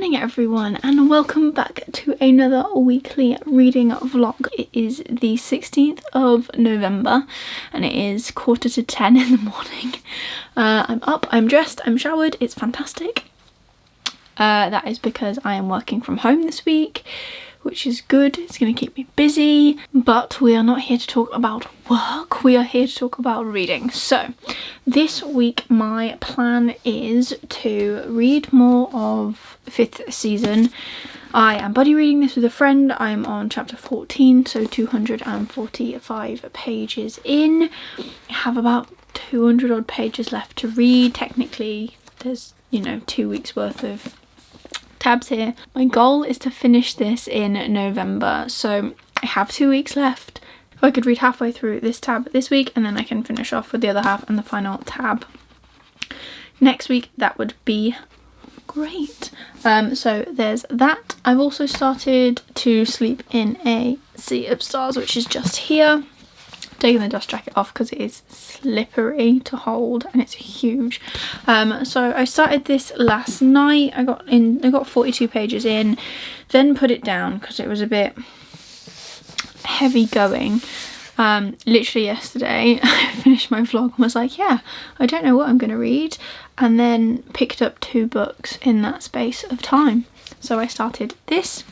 morning everyone, and welcome back to another weekly reading vlog. It is the 16th of November and it is 9:45 in the morning. I'm up, I'm dressed, I'm showered, it's fantastic. That is because I am working from home this week, which is good. It's going to keep me busy, but we are not here to talk about work, we are here to talk about reading. So this week my plan is to read more of 5th season. I am buddy reading this with a friend. I'm on chapter 14, so 245 pages in. I have about 200 odd pages left to read. Technically there's 2 weeks worth of tabs here. My goal is to finish this in November, so I have 2 weeks left. If I could read halfway through this tab this week and then I can finish off with the other half and the final tab next week, that would be great. So there's that. I've also started to sleep in a Sea of Stars, which is just here. Taking the dust jacket off because it is slippery to hold and it's huge. So I started this last night. I got 42 pages in, then put it down because it was a bit heavy going. Literally yesterday I finished my vlog and was like, yeah, I don't know what I'm gonna read, and then picked up 2 books in that space of time. So I started this.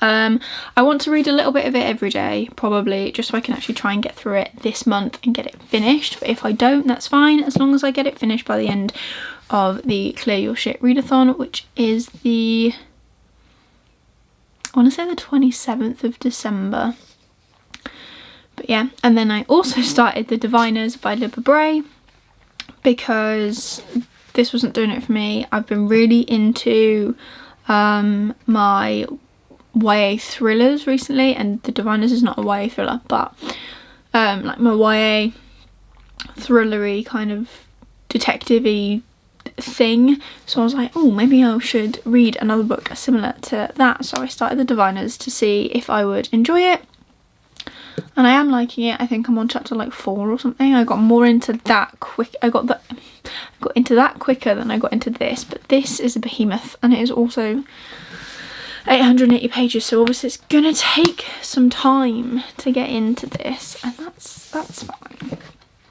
I want to read a little bit of it every day, probably, just so I can actually try and get through it this month and get it finished. But if I don't, that's fine, as long as I get it finished by the end of the Clear Your Shit readathon, which is I want to say the 27th of December. But yeah, and then I also started The Diviners by Libba Bray because this wasn't doing it for me. I've been really into my YA thrillers recently, and The Diviners is not a YA thriller, but like my YA thrillery kind of detective-y thing. So I was like, oh, maybe I should read another book similar to that. So I started The Diviners to see if I would enjoy it, and I am liking it. I think I'm on chapter like 4 or something. I got more into that I got into that quicker than I got into this, but this is a behemoth and it is also 880 pages, so obviously it's gonna take some time to get into this, and that's fine.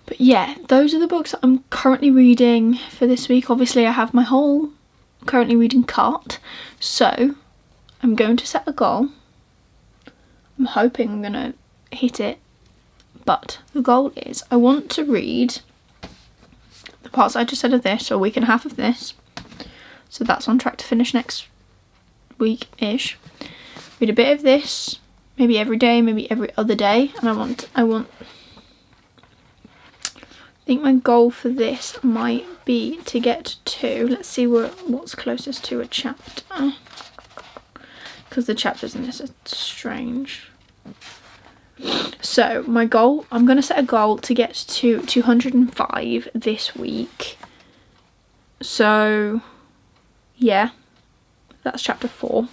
But yeah, those are the books that I'm currently reading for this week. Obviously I have my whole currently reading cart, so I'm going to set a goal. I'm hoping I'm gonna hit it, but the goal is I want to read the parts I just said of this, so a week and a half of this, so that's on track to finish next week-ish. Read a bit of this, maybe every day, maybe every other day, and I think my goal for this might be to get to, let's see what's closest to a chapter, because the chapters in this are strange. So my goal, I'm going to set a goal to get to 205 this week. So yeah, that's chapter 4,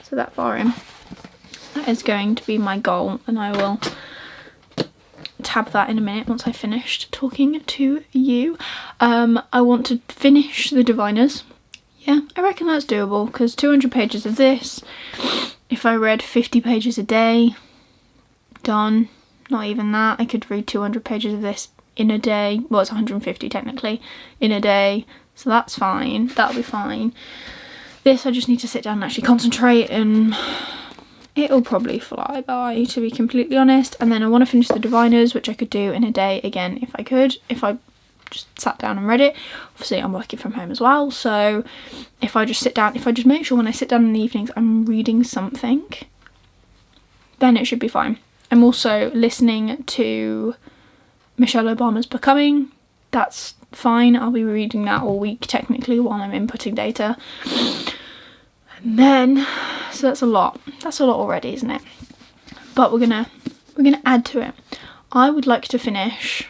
so that far in. That is going to be my goal, and I will tab that in a minute once I've finished talking to you. I want to finish The Diviners. Yeah, I reckon that's doable, because 200 pages of this, if I read 50 pages a day, done. Not even that. I could read 200 pages of this in a day. Well, it's 150 technically in a day, so that's fine. That'll be fine. This I just need to sit down and actually concentrate, and it'll probably fly by, to be completely honest. And then I want to finish The Diviners, which I could do in a day again if I could, if I just sat down and read it. Obviously I'm working from home as well, so if I just sit down, if I just make sure when I sit down in the evenings I'm reading something, then it should be fine. I'm also listening to Michelle Obama's Becoming. That's fine, I'll be reading that all week technically while I'm inputting data. And then, so that's a lot already, isn't it? But we're gonna add to it. I would like to finish,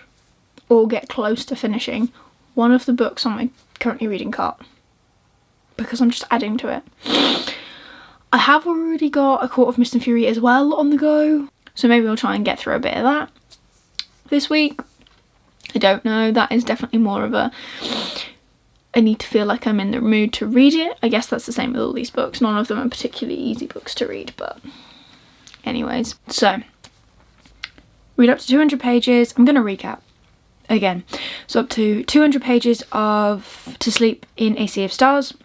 or get close to finishing, one of the books on my currently reading cart, because I'm just adding to it. I have already got A Court of Mist and Fury as well on the go, so maybe I'll try and get through a bit of that this week. I don't know, that is definitely more of a I need to feel like I'm in the mood to read it. I guess that's the same with all these books. None of them are particularly easy books to read, but anyways. So, read up to 200 pages. I'm going to recap again. So up to 200 pages of To Sleep in a Sea of Stars.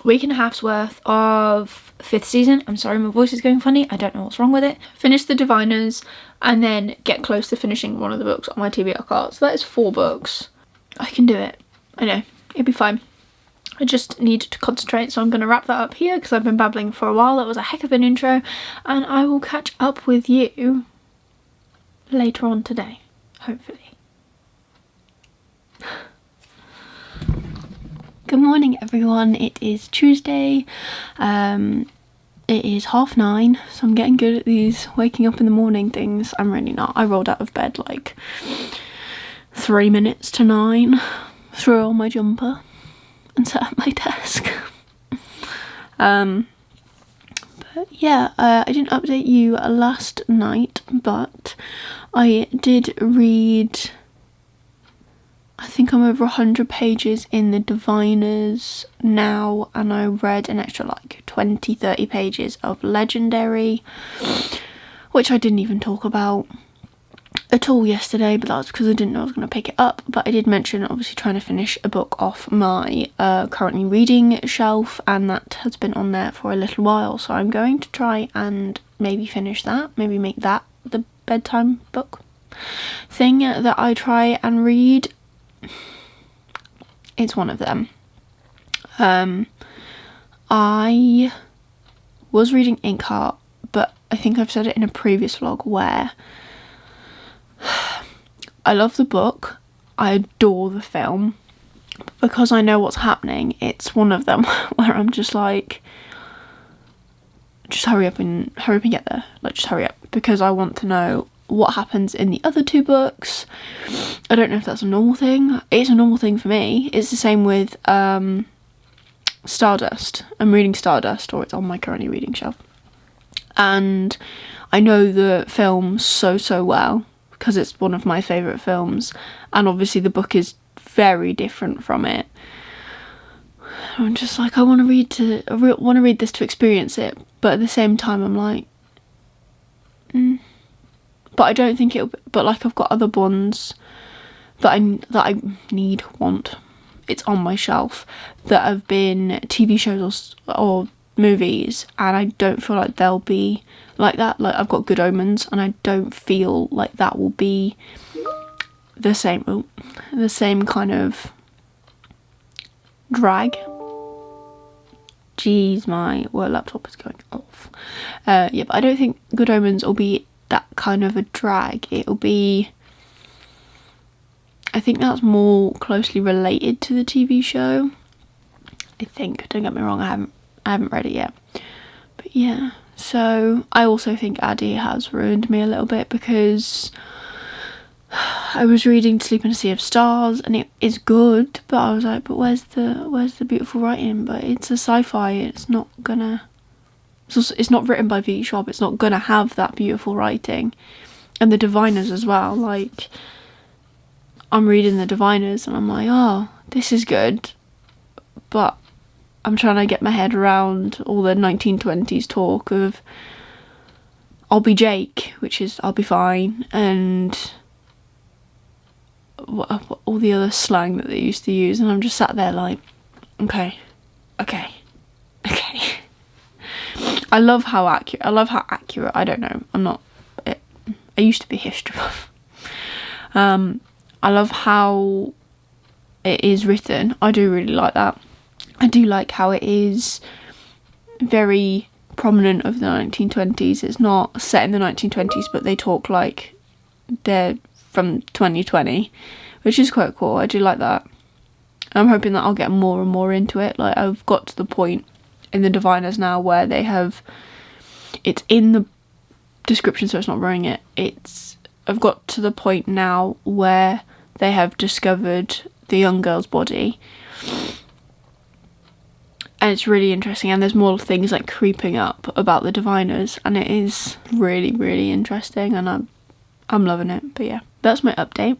Week and a half's worth of 5th season. I'm sorry, my voice is going funny. I don't know what's wrong with it. Finish The Diviners and then get close to finishing one of the books on my TBR cart. So that is 4 books. I can do it. I know. It'll be fine. I just need to concentrate, so I'm going to wrap that up here because I've been babbling for a while. That was a heck of an intro, and I will catch up with you later on today, hopefully. Good morning, everyone. It is Tuesday. It is 9:30, so I'm getting good at these waking up in the morning things. I'm really not. I rolled out of bed like 3 minutes to 9. Threw on my jumper and sat at my desk. But yeah, I didn't update you last night, but I did read, I think I'm over 100 pages in The Diviners now, and I read an extra like 20-30 pages of Legendary, which I didn't even talk about at all yesterday, but that's because I didn't know I was going to pick it up. But I did mention obviously trying to finish a book off my currently reading shelf, and that has been on there for a little while, so I'm going to try and maybe finish that, maybe make that the bedtime book thing that I try and read. It's one of them. I was reading Inkheart, but I think I've said it in a previous vlog where I love the book, I adore the film, but because I know what's happening, it's one of them where I'm just like, just hurry up and get there, like just hurry up, because I want to know what happens in the other 2 books. I don't know if that's a normal thing. It's a normal thing for me. It's the same with Stardust. I'm reading Stardust, or it's on my currently reading shelf, and I know the film so well because it's one of my favourite films, and obviously the book is very different from it. I'm just like, I want to read this to experience it, but at the same time I'm like, but I don't think but like I've got other ones that I want. It's on my shelf that have been TV shows or movies, and I don't feel like they'll be like that. Like I've got Good Omens, and I don't feel like that will be the same kind of drag. Jeez, my work laptop is going off. Yeah, but I don't think Good Omens will be that kind of a drag. It'll be, I think that's more closely related to the TV show. I think. Don't get me wrong, I haven't read it yet. But yeah. So I also think Addie has ruined me a little bit, because I was reading To Sleep in a Sea of Stars and it is good, but I was like, but where's the beautiful writing? But it's a sci-fi, it's not written by V. Schwab, it's not gonna have that beautiful writing. And The Diviners as well, like I'm reading The Diviners and I'm like, oh, this is good, but I'm trying to get my head around all the 1920s talk of I'll be Jake, which is I'll be fine, and all the other slang that they used to use, and I'm just sat there like, okay. I love how accurate, I don't know, I used to be a history buff. I love how it is written. I do really like that. I do like how it is very prominent of the 1920s. It's not set in the 1920s, but they talk like they're from 2020, which is quite cool. I do like that. I'm hoping that I'll get more and more into it. Like I've got to the point in The Diviners now where it's in the description, so it's not ruining it. I've got to the point now where they have discovered the young girl's body, and it's really interesting, and there's more things like creeping up about the Diviners, and it is really, really interesting, and I'm loving it. But yeah, that's my update.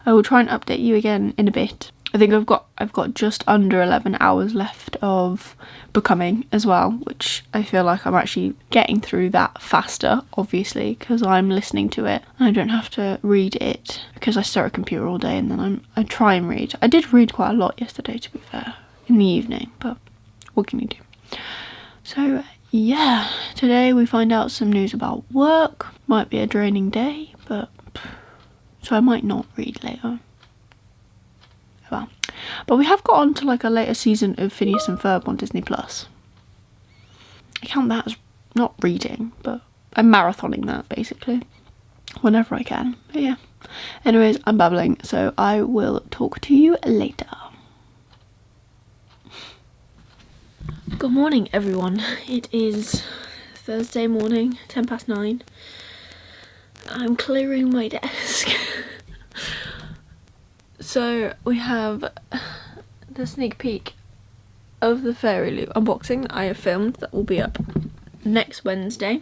I will try and update you again in a bit. I think I've got just under 11 hours left of Becoming as well, which I feel like I'm actually getting through that faster, obviously, because I'm listening to it and I don't have to read it because I stare at a computer all day and then I try and read. I did read quite a lot yesterday, to be fair, in the evening, but what can you do? So yeah, today we find out some news about work. Might be a draining day, but so I might not read later. Well, but we have got on to like a later season of Phineas and Ferb on Disney Plus. I count that as not reading, but I'm marathoning that basically whenever I can. But yeah. Anyways, I'm babbling, so I will talk to you later. Good morning, everyone. It is Thursday morning, 9:10. I'm clearing my desk. So we have the sneak peek of the Fairy Loot unboxing that I have filmed that will be up next Wednesday.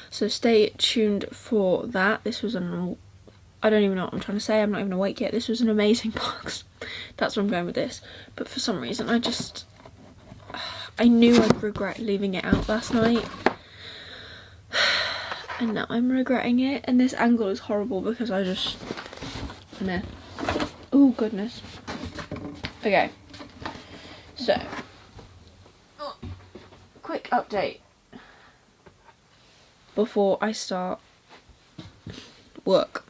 So stay tuned for that. This was I don't even know what I'm trying to say. I'm not even awake yet. This was an amazing box. That's where I'm going with this. But for some reason I knew I'd regret leaving it out last night. And now I'm regretting it. And this angle is horrible because I just... meh. Oh goodness. Okay. So, quick update before I start work.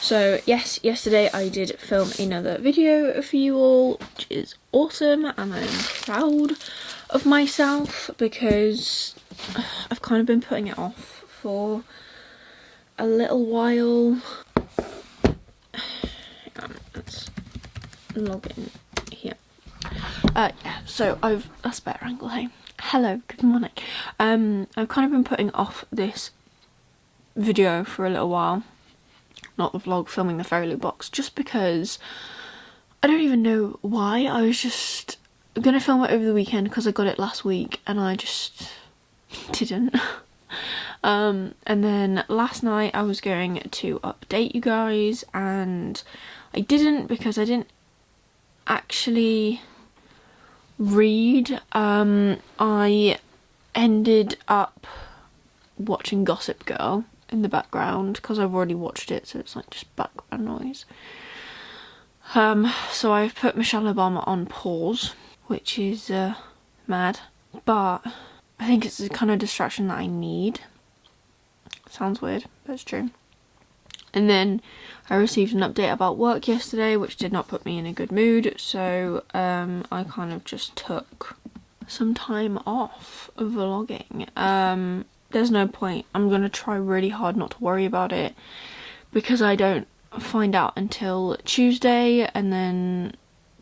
So yes, yesterday I did film another video for you all, which is awesome, and I'm proud of myself because I've kind of been putting it off for a little while. Let's log in here. Yeah, so that's a better angle, hey. Hello, good morning. I've kind of been putting off this video for a little while, not the vlog, filming the Fairy Loot box, just because I don't even know why. I was just gonna film it over the weekend because I got it last week and I just didn't. And then last night I was going to update you guys and I didn't because I didn't actually read. I ended up watching Gossip Girl in the background because I've already watched it, so it's like just background noise. So I've put Michelle Obama on pause, which is mad, but I think it's the kind of distraction that I need. Sounds weird, but it's true. And then I received an update about work yesterday, which did not put me in a good mood, so I kind of just took some time off vlogging. There's no point. I'm going to try really hard not to worry about it because I don't find out until Tuesday, and then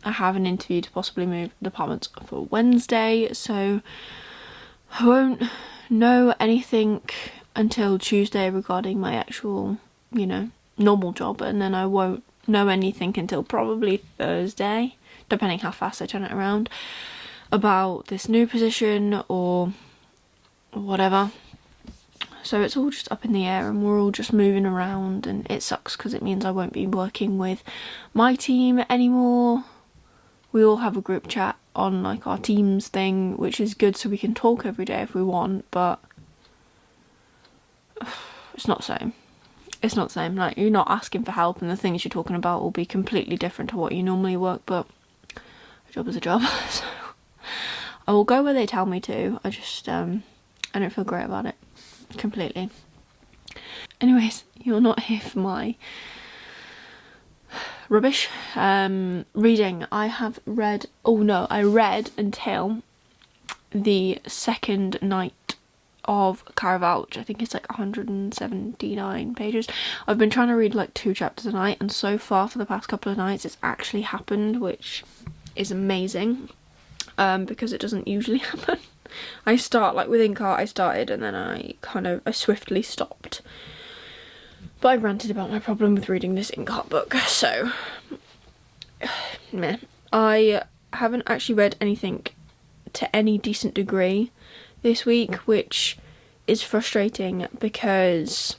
I have an interview to possibly move departments for Wednesday, so I won't know anything until Tuesday regarding my actual, you know, normal job, and then I won't know anything until probably Thursday, depending how fast I turn it around, about this new position or whatever. So it's all just up in the air and we're all just moving around, and it sucks because it means I won't be working with my team anymore. We all have a group chat on like our Teams thing, which is good so we can talk every day if we want, but it's not the same. It's not the same. Like, you're not asking for help and the things you're talking about will be completely different to what you normally work, but a job is a job. So I will go where they tell me to. I just I don't feel great about it completely. Anyways, you're not here for my rubbish reading. I read until the second night of Caraval, which I think is like 179 pages. I've been trying to read like 2 chapters a night, and so far for the past couple of nights it's actually happened, which is amazing because it doesn't usually happen. I start like with Inkheart, I started and then I swiftly stopped. But I ranted about my problem with reading this Inkheart book, so meh. I haven't actually read anything to any decent degree this week, which is frustrating because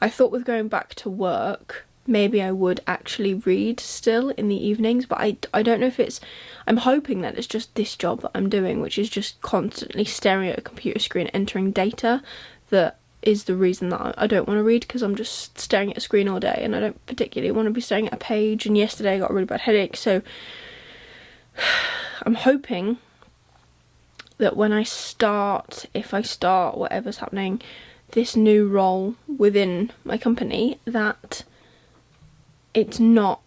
I thought with going back to work maybe I would actually read still in the evenings, but I don't know if it's, I'm hoping that it's just this job that I'm doing, which is just constantly staring at a computer screen entering data, that is the reason that I don't want to read, because I'm just staring at a screen all day and I don't particularly want to be staring at a page. And yesterday I got a really bad headache, so I'm hoping that when I start, if I start whatever's happening, this new role within my company, that it's not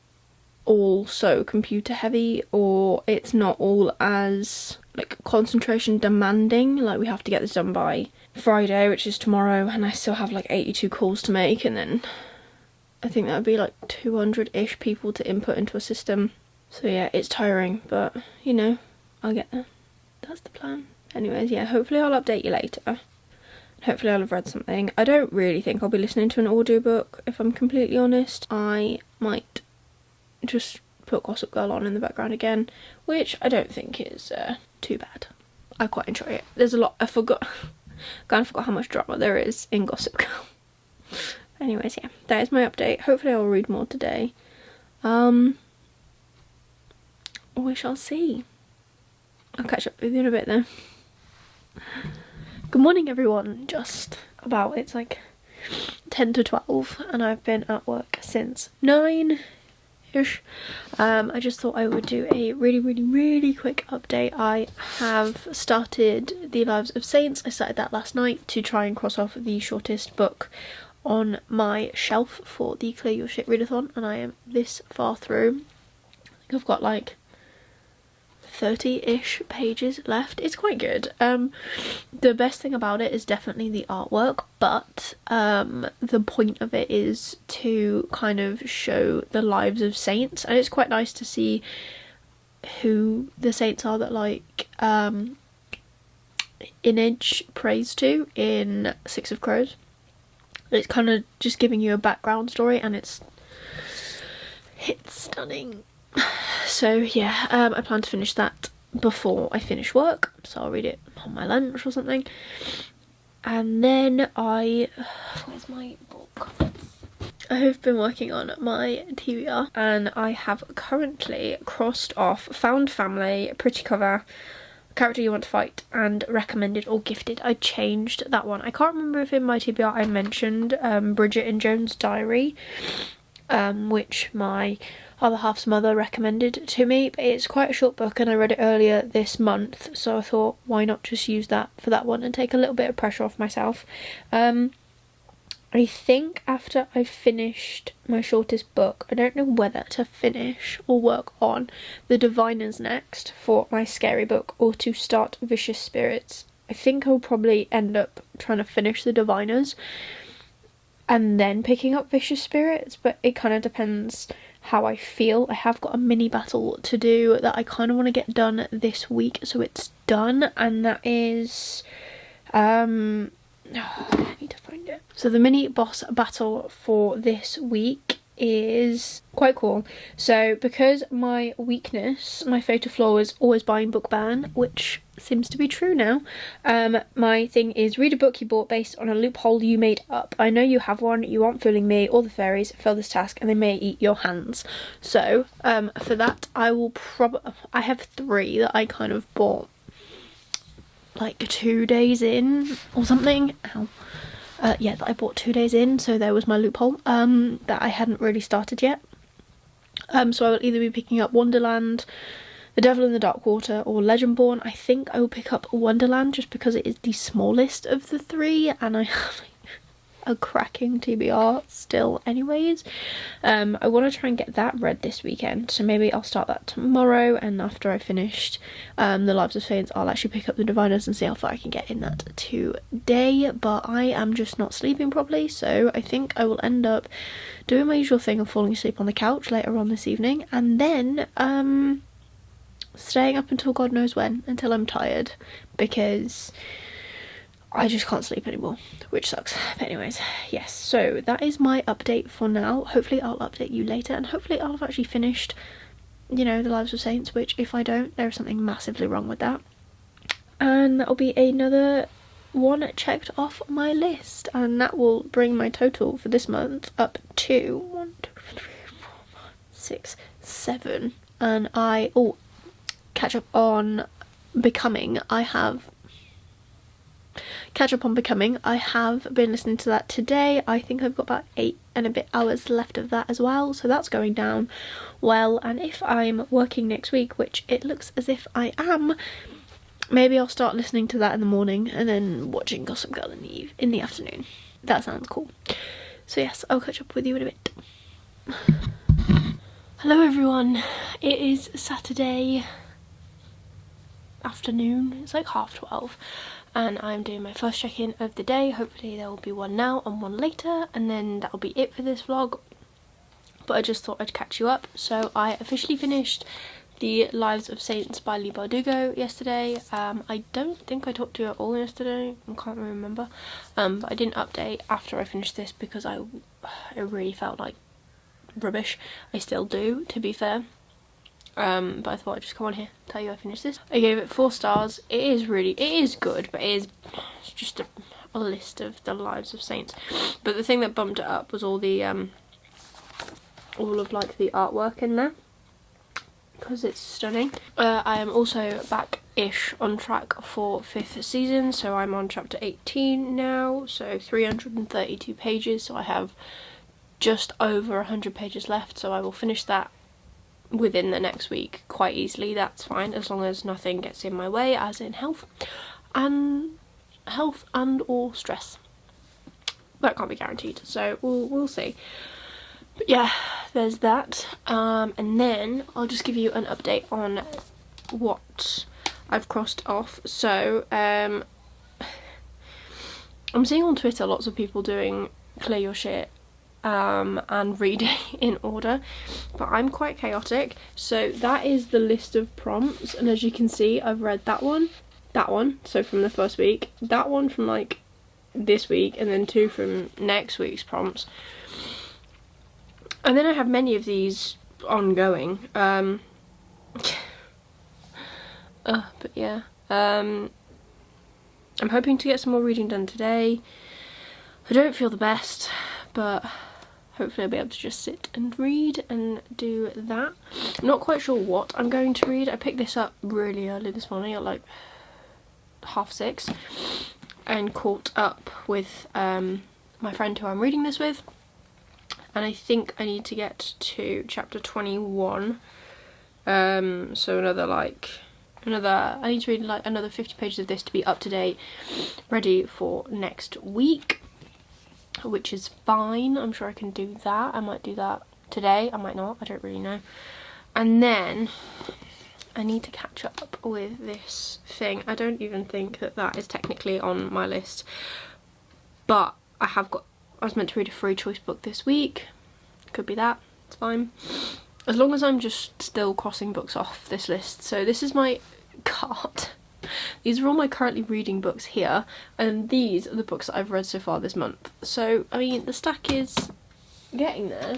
all so computer heavy, or it's not all as like concentration demanding, like we have to get this done by Friday, which is tomorrow, and I still have like 82 calls to make, and then I think that would be like 200-ish people to input into a system. So yeah, it's tiring, but you know, I'll get there. That's the plan. Anyways, yeah, hopefully I'll update you later. Hopefully I'll have read something. I don't really think I'll be listening to an audiobook, if I'm completely honest. I might just put Gossip Girl on in the background again, which I don't think is too bad. I quite enjoy it. There's a lot, I kind of forgot how much drama there is in Gossip Girl. Anyways, yeah, that is my update. Hopefully I'll read more today. We shall see. I'll catch up with you in a bit then. Good morning everyone. Just about, it's like 10 to 12 and I've been at work since 9-ish. I just thought I would do a really quick update. I have started The Lives of Saints. I started that last night to try and cross off the shortest book on my shelf for the Clear Your Shit readathon, and I am this far through. I think I've got like 30-ish pages left. It's quite good. The best thing about it is definitely the artwork, but the point of it is to kind of show the lives of saints, and it's quite nice to see who the saints are that like Inage prays to in Six of Crows. It's kind of just giving you a background story, and it's stunning. So yeah, I plan to finish that before I finish work, so I'll read it on my lunch or something. And then where's my book? I have been working on my TBR, and I have currently crossed off Found Family, Pretty Cover, Character You Want to Fight, and Recommended or Gifted. I changed that one. I can't remember if in my TBR I mentioned Bridget and Joan's Diary, which my other half's mother recommended to me, but it's quite a short book and I read it earlier this month, so I thought why not just use that for that one and take a little bit of pressure off myself. I think after I've finished my shortest book, I don't know whether to finish or work on The Diviners next for my scary book, or to start Vicious Spirits. I think I'll probably end up trying to finish The Diviners and then picking up Vicious Spirits, but it kind of depends how I feel. I have got a mini battle to do that I kind of want to get done this week, so it's done, and that is I need to find it. So the mini boss battle for this week is quite cool. So because my weakness, my fatal flaw, is always buying book ban, which seems to be true now, my thing is read a book you bought based on a loophole you made up. I know you have one. You aren't fooling me or the fairies. Fill this task and they may eat your hands. So for that I will I have 3 that I kind of bought like 2 days in or something. Ow. Yeah, that I bought 2 days in, so there was my loophole that I hadn't really started yet. So I will either be picking up Wonderland, The Devil in the Dark Water, or Legendborn. I think I will pick up Wonderland just because it is the smallest of the 3 and I have a cracking TBR still anyways. I want to try and get that read this weekend, so maybe I'll start that tomorrow, and after I finished The Lives of Saints I'll actually pick up The Diviners and see how far I can get in that today. But I am just not sleeping properly, so I think I will end up doing my usual thing of falling asleep on the couch later on this evening, and then staying up until God knows when, until I'm tired, because I just can't sleep anymore, which sucks. But anyways, yes, so that is my update for now. Hopefully I'll update you later, and hopefully I'll have actually finished, you know, The Lives of Saints, which if I don't, there's something massively wrong with that. And that'll be another one checked off my list, and that will bring my total for this month up to 1, 2, 6, 7, and catch up on Becoming. I have been listening to that today. I think I've got about 8 and a bit hours left of that as well, so that's going down well. And if I'm working next week, which it looks as if I am, maybe I'll start listening to that in the morning and then watching Gossip Girl in the afternoon. That sounds cool. So yes, I'll catch up with you in a bit. Hello everyone, it is Saturday afternoon, it's like 12:30, and I'm doing my first check-in of the day. Hopefully there will be one now and one later, and then that'll be it for this vlog. But I just thought I'd catch you up. So I officially finished The Lives of Saints by Leigh Bardugo yesterday. I don't think I talked to you at all yesterday, I can't remember, but I didn't update after I finished this because it really felt like rubbish. I still do, to be fair, but I thought I'd just come on here, tell you I finished this. I gave it 4 stars. It is good, but it's just a list of the lives of saints. But the thing that bumped it up was all of like the artwork in there, because it's stunning. I am also back-ish on track for 5th season, so I'm on chapter 18 now, so 332 pages, so I have just over 100 pages left, so I will finish that within the next week quite easily. That's fine, as long as nothing gets in my way, as in health and or stress. That can't be guaranteed, so we'll see. But yeah, there's that, and then I'll just give you an update on what I've crossed off. So I'm seeing on Twitter lots of people doing clear your shit and reading in order, but I'm quite chaotic. So that is the list of prompts, and as you can see, I've read that one, so from the first week, that one from like this week, and then 2 from next week's prompts. And then I have many of these ongoing, but yeah, I'm hoping to get some more reading done today. I don't feel the best, but hopefully I'll be able to just sit and read and do that. I'm not quite sure what I'm going to read. I picked this up really early this morning at like 6:30 and caught up with my friend who I'm reading this with. And I think I need to get to chapter 21, so I need to read like another 50 pages of this to be up to date, ready for next week, which is fine. I'm sure I can do that. I might do that today, I might not, I don't really know. And then I need to catch up with this thing. I don't even think that is technically on my list, but I was meant to read a free choice book this week. Could be that, it's fine. As long as I'm just still crossing books off this list. So this is my cart. These are all my currently reading books here, and these are the books that I've read so far this month. So, I mean, the stack is getting there.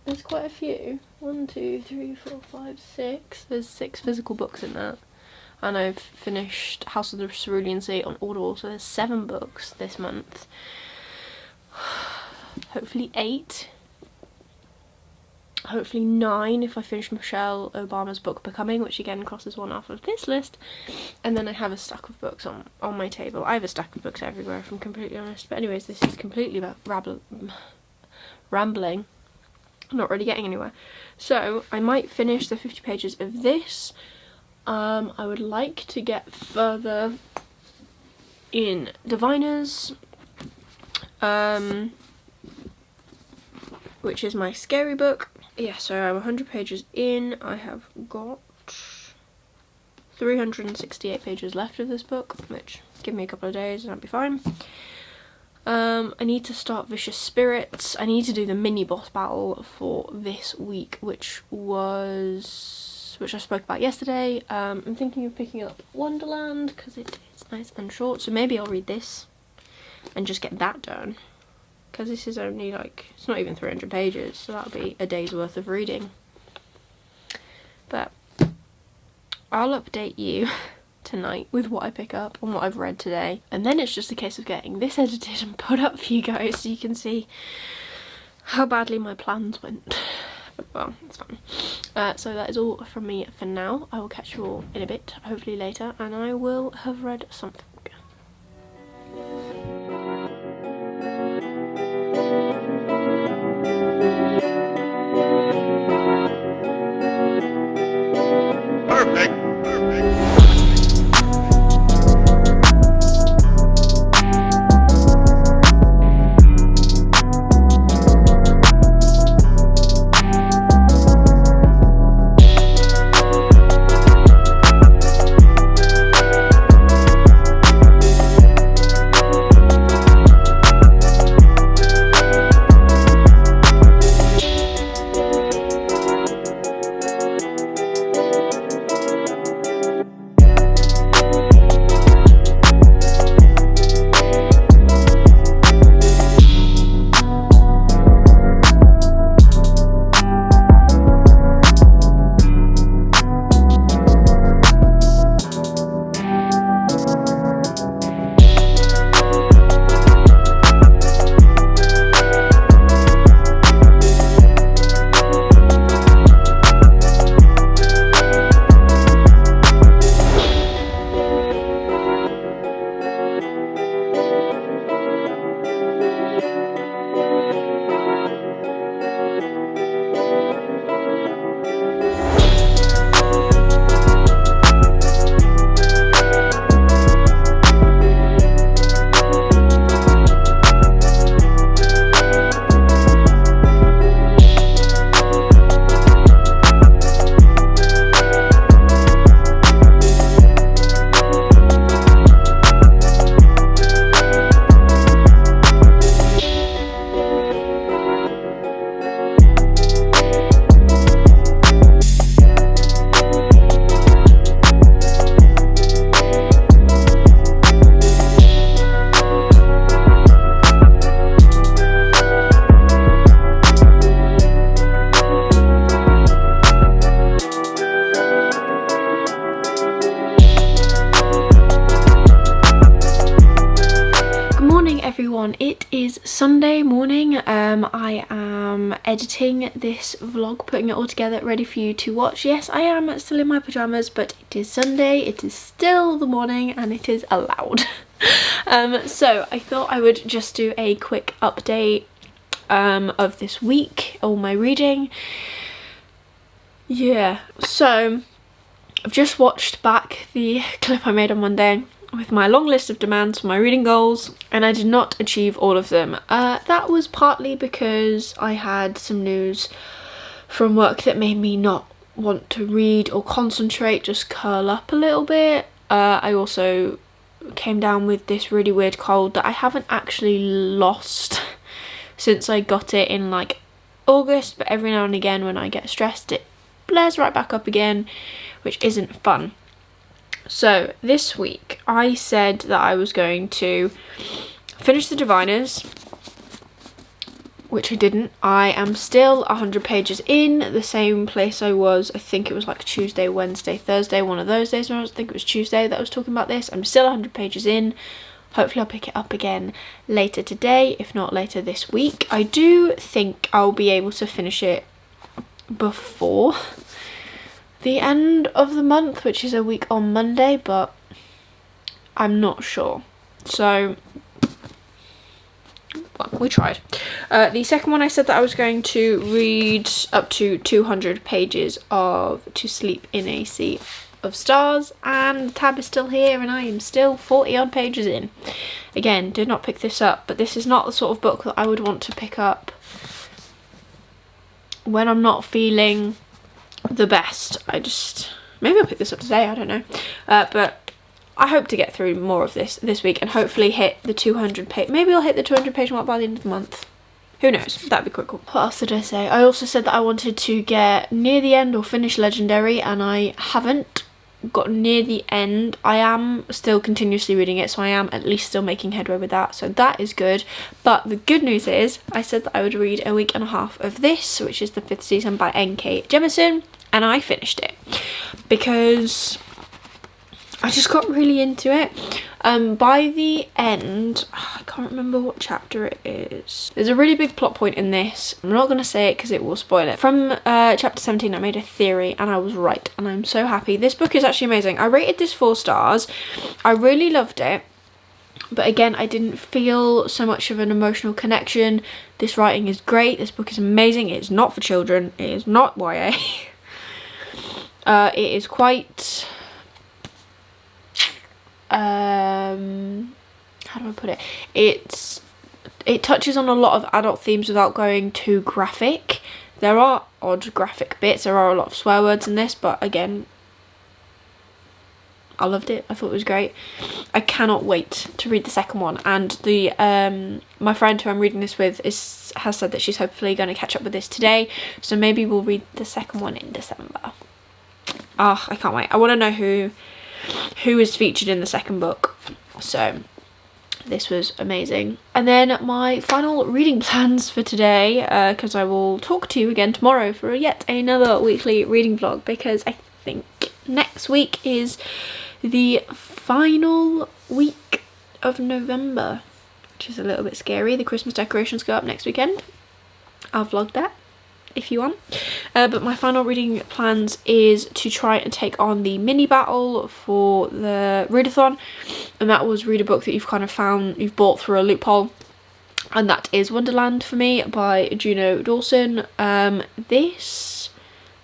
There's quite a few. 1, 2, 3, 4, 5, 6. There's 6 physical books in that. And I've finished House of the Cerulean Sea on Audible, so there's 7 books this month. Hopefully 8. Hopefully 9 if I finish Michelle Obama's book Becoming, which again crosses one off of this list. And then I have a stack of books on my table. I have a stack of books everywhere, if I'm completely honest. But anyways, this is completely about rambling. I'm not really getting anywhere. So I might finish the 50 pages of this. I would like to get further in Diviners, which is my scary book. Yeah, so I'm 100 pages in. I have got 368 pages left of this book, which give me a couple of days and I'll be fine. I need to start Vicious Spirits. I need to do the mini boss battle for this week, which I spoke about yesterday. I'm thinking of picking up Wonderland because it is nice and short, so maybe I'll read this and just get that done, because this is only like, it's not even 300 pages, so that'll be a day's worth of reading. But I'll update you tonight with what I pick up and what I've read today, and then it's just a case of getting this edited and put up for you guys so you can see how badly my plans went. well, it's fine. So that is all from me for now. I will catch you all in a bit, hopefully later, and I will have read something. Perfect. Everyone, it is Sunday morning. I am editing this vlog, putting it all together, ready for you to watch. Yes, I am still in my pajamas, but it is Sunday, it is still the morning, and it is allowed. So I thought I would just do a quick update of this week, all my reading. Yeah, so I've just watched back the clip I made on Monday with my long list of demands for my reading goals, and I did not achieve all of them. That was partly because I had some news from work that made me not want to read or concentrate, just curl up a little bit. I also came down with this really weird cold that I haven't actually lost since I got it in like August, but every now and again when I get stressed it flares right back up again, which isn't fun. So this week I said that I was going to finish the Diviners, which I didn't. I am still 100 pages in, the same place I was, I think it was like Tuesday, Wednesday, Thursday, one of those days. I think it was Tuesday that I was talking about this. I'm still 100 pages in. Hopefully I'll pick it up again later today, if not later this week. I do think I'll be able to finish it before the end of the month, which is a week on Monday, but I'm not sure. So, well, we tried. The second one I said that I was going to read up to 200 pages of To Sleep in a Sea of Stars, and the tab is still here and I am still 40 odd pages in. Again, did not pick this up, but this is not the sort of book that I would want to pick up when I'm not feeling the best. Maybe I'll pick this up today, I don't know. But I hope to get through more of this week and hopefully hit the 200 page. Maybe I'll hit the 200 page mark by the end of the month. Who knows? That'd be quite cool. What else did I say? I also said that I wanted to get near the end or finish Legendary, and I haven't got near the end. I am still continuously reading it, so I am at least still making headway with that, so that is good. But the good news is I said that I would read a week and a half of this, which is the 5th season by N.K. Jemisin, and I finished it because I just got really into it. By the end, I can't remember what chapter it is. There's a really big plot point in this. I'm not going to say it because it will spoil it. From chapter 17 I made a theory and I was right, and I'm so happy. This book is actually amazing. I rated this 4 stars. I really loved it. But again, I didn't feel so much of an emotional connection. This writing is great. This book is amazing. It is not for children. It is not YA. It is quite... how do I put it? It touches on a lot of adult themes without going too graphic. There are odd graphic bits. There are a lot of swear words in this, but again, I loved it. I thought it was great. I cannot wait to read the second one, and the my friend who I'm reading this with has said that she's hopefully going to catch up with this today, so maybe we'll read the second one in December. Ah, I can't wait. I want to know who is featured in the second book. So this was amazing. And then my final reading plans for today, because I will talk to you again tomorrow for yet another weekly reading vlog, because I think next week is the final week of November, which is a little bit scary. The Christmas decorations go up next weekend. I'll vlog that if you want. But my final reading plans is to try and take on the mini battle for the readathon, and that was read a book that you've bought through a loophole, and that is Wonderland for me by Juno Dawson. This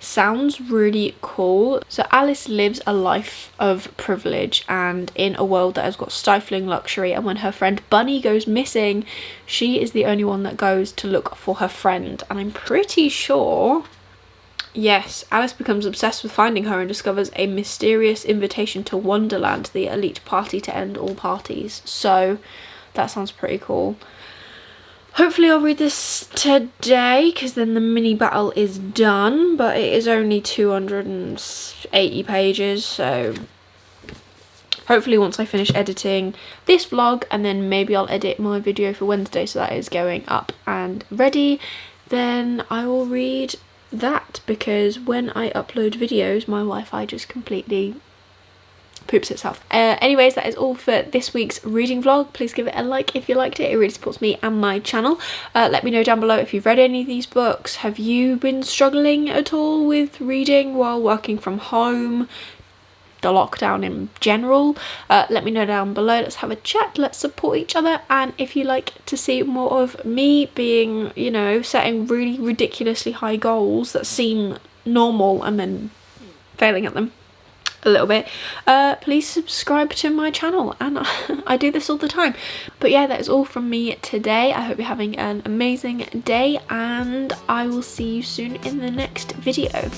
sounds really cool. So Alice lives a life of privilege and in a world that has got stifling luxury, and when her friend Bunny goes missing, she is the only one that goes to look for her friend. And I'm pretty sure, yes, Alice becomes obsessed with finding her and discovers a mysterious invitation to Wonderland, the elite party to end all parties. So that sounds pretty cool. Hopefully I'll read this today, because then the mini battle is done, but it is only 280 pages, so hopefully once I finish editing this vlog, and then maybe I'll edit my video for Wednesday so that is going up and ready, then I will read that, because when I upload videos my Wi-Fi just completely poops itself. Anyways, that is all for this week's reading vlog. Please give it a like if you liked it. It really supports me and my channel. Let me know down below if you've read any of these books. Have you been struggling at all with reading while working from home? The lockdown in general? Let me know down below. Let's have a chat. Let's support each other. And if you like to see more of me being, you know, setting really ridiculously high goals that seem normal and then failing at them a little bit, please subscribe to my channel, and I do this all the time. But yeah, that is all from me today. I hope you're having an amazing day, and I will see you soon in the next video.